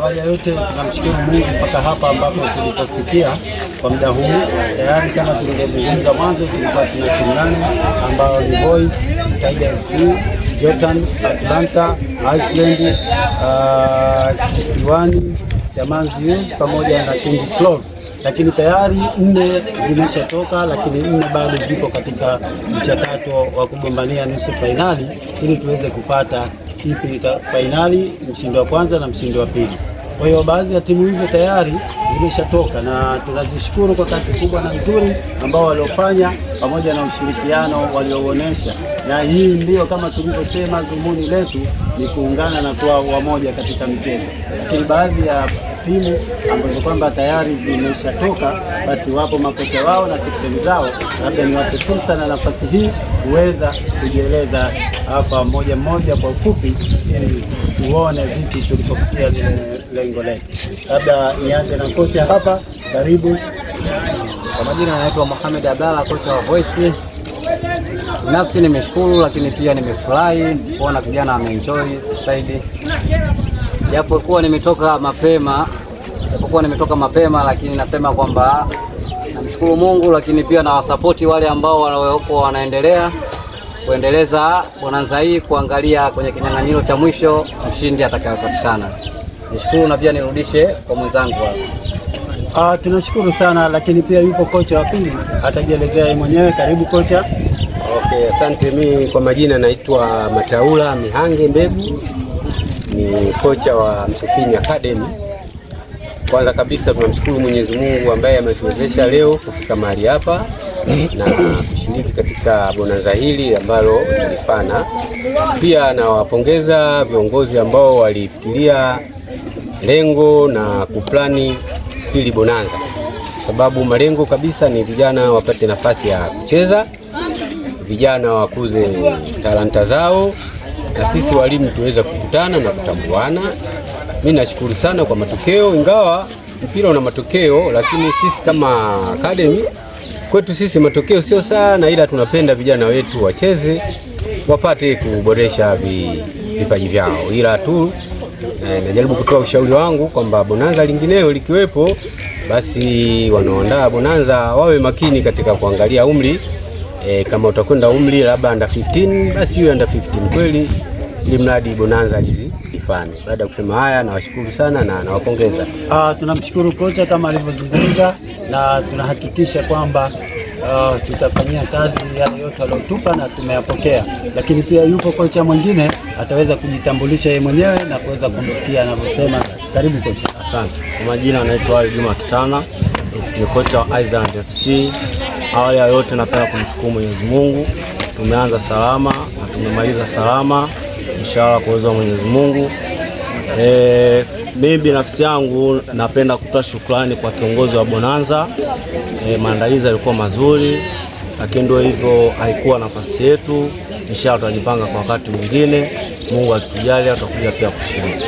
Awali ya yote tunamshukuru Mungu mpaka hapa ambapo tulipofikia kwa muda huu. Tayari kama tulivyozungumza mwanzo, tulikuwa tuna timu 8 ambao ni Boys, Tiger FC, Jotan, Atlanta, Iceland, Kisiwani, Chamanzi Youth pamoja na King Clubs. Lakini tayari 4 zimeshatoka, lakini 4 bado zipo katika mchakato wa kugombania nusu fainali ili tuweze kupata ipi fainali, mshindi wa kwanza na mshindi wa pili. Kwa hiyo baadhi ya timu hizo tayari zimeshatoka na tunazishukuru kwa kazi kubwa na nzuri ambao waliofanya pamoja na ushirikiano walioonesha, na hii ndio kama tulivyosema, dhumuni letu ni kuungana na kuwa wamoja katika michezo. Lakini baadhi ya timu ambazo kwamba tayari zimeshatoka, basi wapo makocha wao na kapteni zao, labda niwape fursa na nafasi hii kuweza kujieleza hapa mmoja mmoja kwa ufupi, ili tuone vipi tulipofikia lengo letu. Labda nianze na kocha hapa, karibu. Kwa majina anaitwa Mohamed Abdalla, kocha wa Voice. Binafsi nimeshukuru, lakini pia nimefurahi kuona vijana wameenjoy zaidi. Japokuwa nimetoka mapema, lakini nasema kwamba namshukuru Mungu, lakini pia na wasapoti wale ambao wanaendelea kuendeleza bonanza hii, kuangalia kwenye kinyang'anyiro cha mwisho mshindi atakayepatikana. Nishukuru na pia nirudishe kwa mwenzangu hapa. Tunashukuru sana, lakini pia yupo kocha wa pili, atajielezea yeye mwenyewe. Karibu kocha. Okay, asante. Mimi kwa majina naitwa Mataula Mihange Mbegu, ni kocha wa Msufini Academy. Kwanza kabisa tunamshukuru Mwenyezi Mungu ambaye ametuwezesha leo kufika mahali hapa na kushiriki katika bonanza hili ambalo tulifanya. Pia nawapongeza viongozi ambao walifikiria lengo na kuplani hili bonanza, sababu malengo kabisa ni vijana wapate nafasi ya kucheza, vijana wakuze talanta zao, na sisi walimu tuweza kukutana na kutambuana. Mimi nashukuru sana kwa matokeo, ingawa mpira una matokeo, lakini sisi kama academy kwetu sisi matokeo sio sana, ila tunapenda vijana wetu wacheze, wapate kuboresha vipaji vyao. Ila tu najaribu kutoa ushauri wangu kwamba bonanza lingineo likiwepo, basi wanaoandaa bonanza wawe makini katika kuangalia umri. Kama utakwenda umri labda under 15, basi iwe under 15 kweli, ili mradi bonanza lifanye. Baada ya kusema haya, nawashukuru sana na nawapongeza. Tunamshukuru kocha kama alivyozungumza, na tunahakikisha kwamba tutafanyia kazi yale yote aliyotupa na tumeyapokea. Lakini pia yupo kocha mwingine ataweza kujitambulisha yeye mwenyewe na kuweza kumsikia anavyosema. Karibu kocha. Asante. Kwa majina anaitwa Ali Juma Kitana, ni kocha wa Iceland FC. Awali ya yote napenda kumshukuru Mwenyezi Mungu, tumeanza salama na tumemaliza salama, inshallah kwa uwezo wa Mwenyezi Mungu. Mimi binafsi yangu napenda kutoa shukrani kwa kiongozi wa bonanza. Maandalizi yalikuwa mazuri, lakini ndio hivyo, haikuwa nafasi yetu. Inshallah tutajipanga kwa wakati mwingine, Mungu akitujalia tutakuja pia kushiriki.